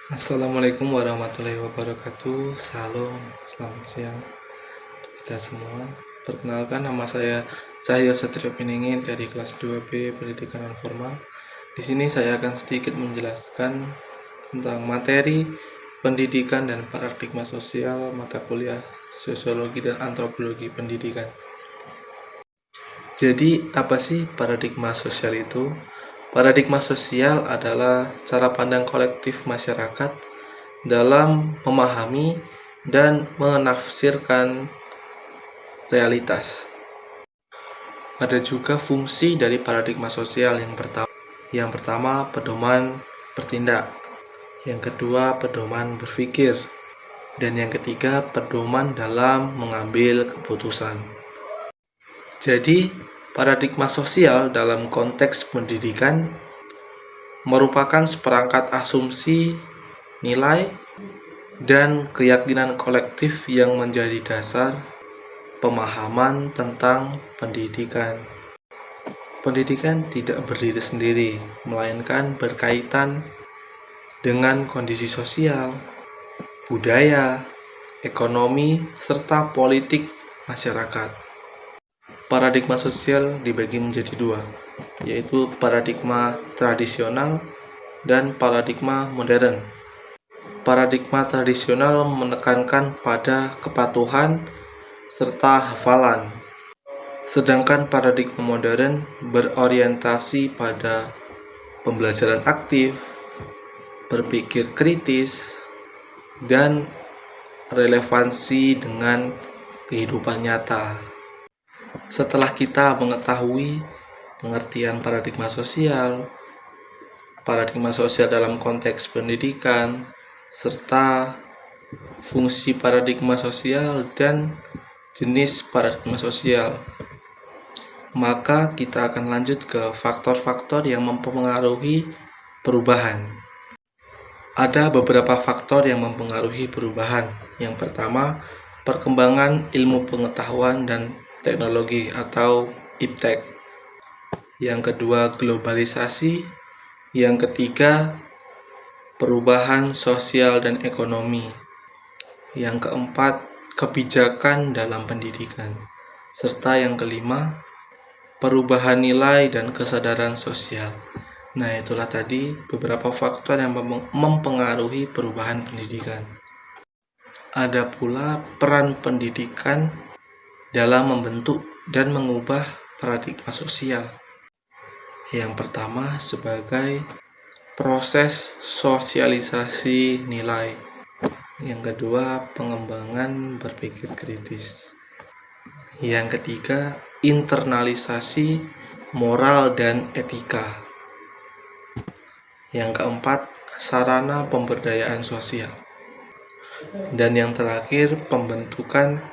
Assalamualaikum warahmatullahi wabarakatuh. Salam, selamat siang kita semua. Perkenalkan, nama saya Cahyo Satrio Piningin dari kelas 2B Pendidikan Non Formal. Di sini saya akan sedikit menjelaskan tentang materi pendidikan dan paradigma sosial mata kuliah Sosiologi dan Antropologi Pendidikan. Jadi, apa sih paradigma sosial itu? Paradigma sosial adalah cara pandang kolektif masyarakat dalam memahami dan menafsirkan realitas. Ada juga fungsi dari paradigma sosial yang pertama. Yang pertama, pedoman bertindak. Yang kedua, pedoman berpikir. Dan yang ketiga, pedoman dalam mengambil keputusan. Jadi, paradigma sosial dalam konteks pendidikan merupakan seperangkat asumsi, nilai, dan keyakinan kolektif yang menjadi dasar pemahaman tentang pendidikan. Pendidikan tidak berdiri sendiri, melainkan berkaitan dengan kondisi sosial, budaya, ekonomi, serta politik masyarakat. Paradigma sosial dibagi menjadi dua, yaitu paradigma tradisional dan paradigma modern. Paradigma tradisional menekankan pada kepatuhan serta hafalan, sedangkan paradigma modern berorientasi pada pembelajaran aktif, berpikir kritis, dan relevansi dengan kehidupan nyata. Setelah kita mengetahui pengertian paradigma sosial dalam konteks pendidikan, serta fungsi paradigma sosial dan jenis paradigma sosial, maka kita akan lanjut ke faktor-faktor yang mempengaruhi perubahan. Ada beberapa faktor yang mempengaruhi perubahan. Yang pertama, perkembangan ilmu pengetahuan dan teknologi atau iptek. Yang kedua, globalisasi. Yang ketiga, perubahan sosial dan ekonomi. Yang keempat, kebijakan dalam pendidikan. Serta yang kelima, perubahan nilai dan kesadaran sosial. Nah, itulah tadi beberapa faktor yang mempengaruhi perubahan pendidikan. Ada pula peran pendidikan dalam membentuk dan mengubah paradigma sosial. Yang pertama, sebagai proses sosialisasi nilai. Yang kedua, pengembangan berpikir kritis. Yang ketiga, internalisasi moral dan etika. Yang keempat, sarana pemberdayaan sosial. Dan yang terakhir, pembentukan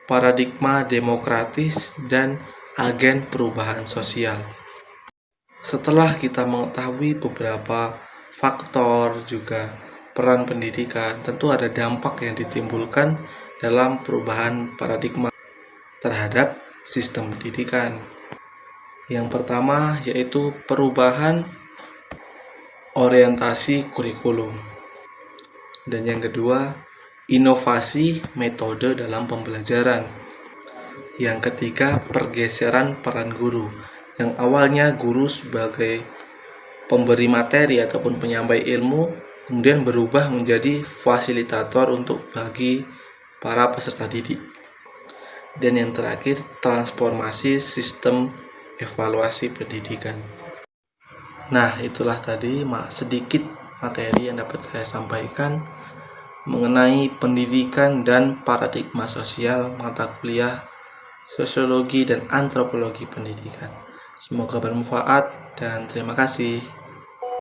paradigma demokratis dan agen perubahan sosial. Setelah kita mengetahui beberapa faktor juga peran pendidikan, tentu ada dampak yang ditimbulkan dalam perubahan paradigma terhadap sistem pendidikan. Yang pertama yaitu perubahan orientasi kurikulum. Dan yang kedua, inovasi metode dalam pembelajaran. Yang ketiga, pergeseran peran guru. Yang awalnya guru sebagai pemberi materi ataupun penyampai ilmu, kemudian berubah menjadi fasilitator untuk bagi para peserta didik. Dan yang terakhir, transformasi sistem evaluasi pendidikan. Nah, itulah tadi sedikit materi yang dapat saya sampaikan mengenai pendidikan dan paradigma sosial mata kuliah Sosiologi dan Antropologi Pendidikan. Semoga bermanfaat dan terima kasih.